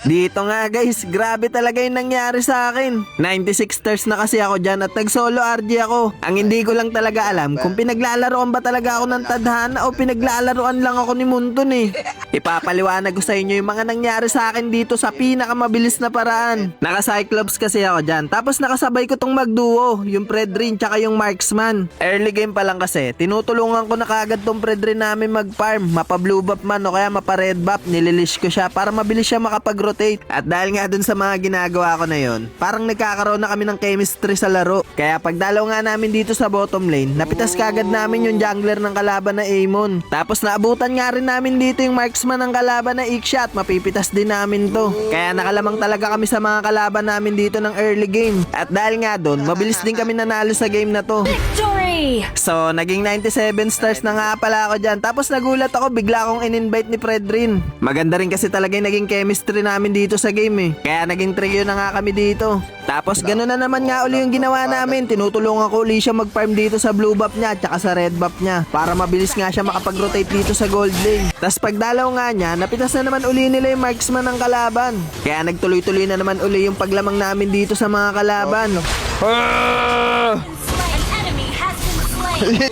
Dito nga guys, grabe talaga yung nangyari sa akin. 96 stars na kasi ako dyan at nag-solo RG ako. Ang hindi ko lang talaga alam kung pinaglalaroan ba talaga ako ng tadhana o pinaglalaroan lang ako ni Munton eh. Ipapaliwanag ko sa inyo yung mga nangyari sa akin dito sa pinakamabilis na paraan. Naka-Cyclops kasi ako dyan. Tapos nakasabay ko tong magduo, yung Predrin tsaka yung Marksman. Early game pa lang kasi, tinutulungan ko na kagad tong Predrin namin mag-farm. Mapa-blue buff man o kaya mapa-red buff, nililish ko siya para mabilis siya makapag-rotate. At dahil nga dun sa mga ginagawa ko na yon, parang nagkakaroon na kami ng chemistry sa laro. Kaya pagdalaw nga namin dito sa bottom lane, napitas kagad namin yung jungler ng kalaban na Amon. Tapos naabutan nga rin namin dito yung Marksman ng kalaban na Ikshot, mapipitas din namin to. Kaya nakalamang talaga kami sa mga kalaban namin dito ng early game. At dahil nga dun, mabilis din kami nanalo sa game na to. Victory! So, naging 97 stars na nga pala ako dyan. Tapos nagulat ako, bigla akong in-invite ni Predrin. Maganda rin kasi talaga yung naging chemistry namin dito sa game eh. Kaya naging trio na nga kami dito. Tapos gano'n na naman nga uli yung ginawa namin. Tinutulungan ko uli siya mag-farm dito sa blue buff niya at saka sa red buff niya. Para mabilis nga siya makapag-rotate dito sa gold lane. Tapos pagdalaw nga niya, napitas na naman uli nila yung Marksman ng kalaban. Kaya nagtuloy-tuloy na naman uli yung paglamang namin dito sa mga kalaban.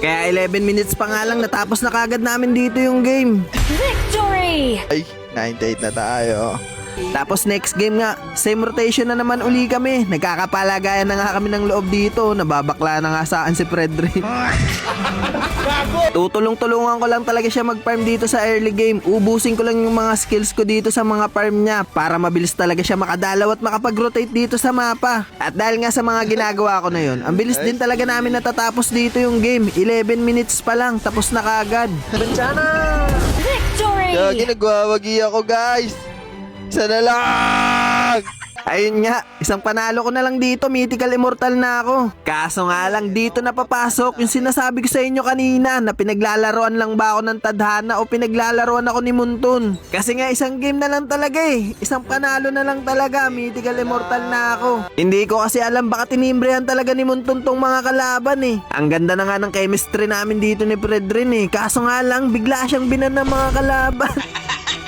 Kaya 11 minutes pa nga lang natapos na kagad namin dito yung game. Victory! Ay, 98 na tayo. Tapos next game nga, same rotation na naman uli kami. Nagkakapalagayan na nga kami ng loob dito. Nababakla na nga saan si Predrin. Tutulong-tulungan ko lang talaga siya mag-farm dito sa early game. Ubusin ko lang yung mga skills ko dito sa mga farm niya para mabilis talaga siya makadalaw at makapag-rotate dito sa mapa. At dahil nga sa mga ginagawa ko na yun, ang bilis din talaga namin natatapos dito yung game. 11 minutes pa lang, tapos na kagad. Victory! Kaya nagwawagi ako, guys. Isa na lang. Ayun nga, isang panalo ko na lang dito, mythical immortal na ako. Kaso nga lang dito napapasok yung sinasabi ko sa inyo kanina na pinaglalaroan lang ba ako ng tadhana o pinaglalaroan ako ni Munton. Kasi nga isang game na lang talaga eh, isang panalo na lang talaga, mythical immortal na ako. Hindi ko kasi alam baka tinimbrehan talaga ni Munton tong mga kalaban eh. Ang ganda na nga ng chemistry namin dito ni Predrin eh, kaso nga lang bigla siyang binan ng mga kalaban.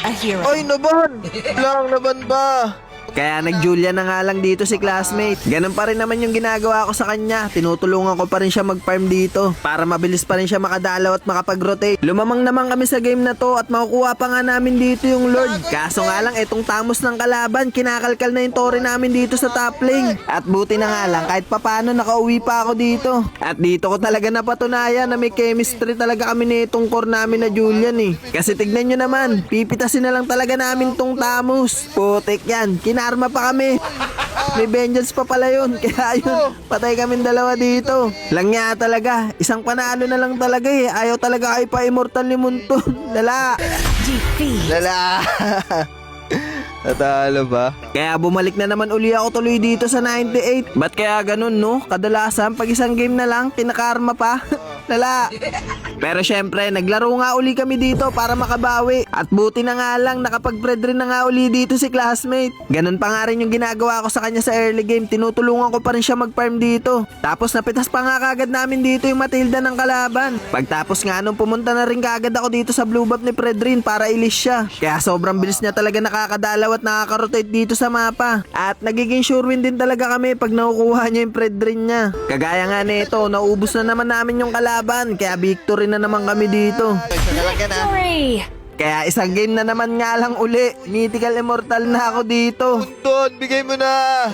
A hero. Ay, naban. Lang, naban ba? Kaya nag-Julia na nga lang dito si classmate. Ganun pa rin naman yung ginagawa ko sa kanya. Tinutulungan ko pa rin siya mag-farm dito para mabilis pa rin siya makadalaw at makapag-rotate. Lumamang naman kami sa game na to at makukuha pa nga namin dito yung Lord. Kaso nga lang itong tamos ng kalaban, kinakalkal na yung Tori namin dito sa top lane. At buti na nga lang kahit papano nakauwi pa ako dito. At dito ko talaga napatunayan na may chemistry talaga kami nitong core namin na Julian eh. Kasi tignan nyo naman, pipitasin na lang talaga namin tong tamos. Putik yan, arma pa kami. May vengeance pa pala yun. Kaya yun, patay kami dalawa dito. Langya talaga. Isang panalo na lang talaga eh. Ayaw talaga kayo pa immortal ni Munton. Lala. Defeat. Lala. Natalo ba? Kaya bumalik na naman uli ako tuloy dito sa 98. Ba't kaya ganun no? Kadalasan pag isang game na lang, kinakarma pa. Lala. Pero syempre, naglaro nga uli kami dito para makabawi. At buti na nga lang, nakapag-Predrin na nga uli dito si classmate. Ganun pa nga rin yung ginagawa ko sa kanya sa early game. Tinutulungan ko pa rin siya mag-farm dito. Tapos napitas pa nga kagad namin dito yung Matilda ng kalaban. Pagtapos nga nung pumunta na rin kagad ako dito sa blue buff ni Predrin para ilis siya. Kaya sobrang bilis niya talaga nakakadalaw at nakaka-rotate dito sa mapa. At nagiging sure win din talaga kami pag nakukuha niya yung Predrin niya. Kagaya nga nito, naubos na naman namin yung kalaban. Kaya victory na naman kami dito. Victory! Kaya isang game na naman nga lang uli. Mythical immortal na ako dito. Munton, bigay mo na.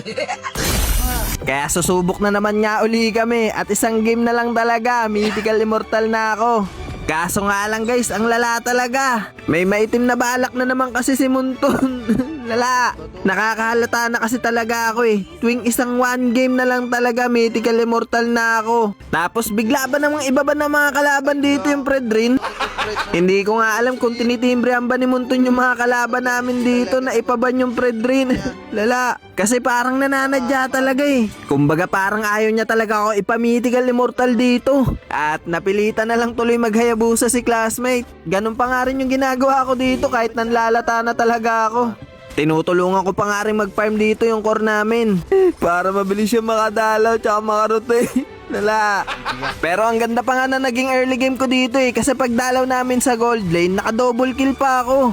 Kaya susubok na naman nga uli kami. At isang game na lang talaga, mythical immortal na ako. Kaso nga lang guys, ang lala talaga. May maitim na balak na naman kasi si Munton. Lala. Nakakahalata na kasi talaga ako eh. Tuwing isang one game na lang talaga, mythical immortal na ako. Tapos bigla ba namang iba ba ng mga kalaban dito yung Predrin? Hindi ko nga alam kung tinitimbrehan ba ni Munton yung mga kalaban namin dito na ipaban yung Predrin. Lala. Kasi parang nananadya talaga eh. Kumbaga parang ayaw niya talaga ako ipamythical immortal dito. At napilitan na lang tuloy maghayabusa si classmate. Ganun pa nga rin yung ginagawa ko dito kahit nanlalata na talaga ako. Tinutulungan ko pa nga rin mag-farm dito yung core namin. Para mabilis siya makadalaw tsaka makarotate. Lala. Pero ang ganda pa nga na naging early game ko dito eh. Kasi pag dalaw namin sa gold lane, naka double kill pa ako.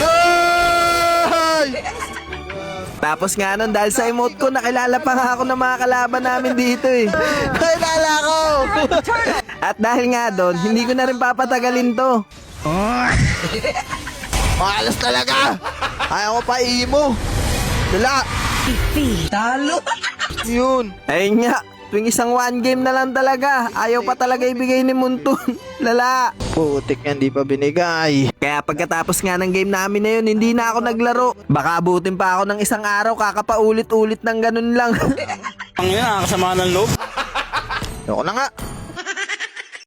Ay! Tapos nga nun, dahil sa emote ko, nakilala pa nga ako ng mga kalaban namin dito eh. Nakilala ko! At dahil nga doon, hindi ko na rin papatagalin to. Malas talaga! Ayaw ko pa imo! Dala! Defeat. Yun! Ayun nga, tuwing isang one game na lang talaga, ayaw pa talaga ibigay ni Muntun. Lala. Putik yan, di pa binigay. Kaya pagkatapos nga ng game namin na yun, hindi na ako naglaro. Baka abutin pa ako ng isang araw, kakapaulit-ulit ng ganun lang. Ang ina, nakakasama ng loob. Ayoko na nga.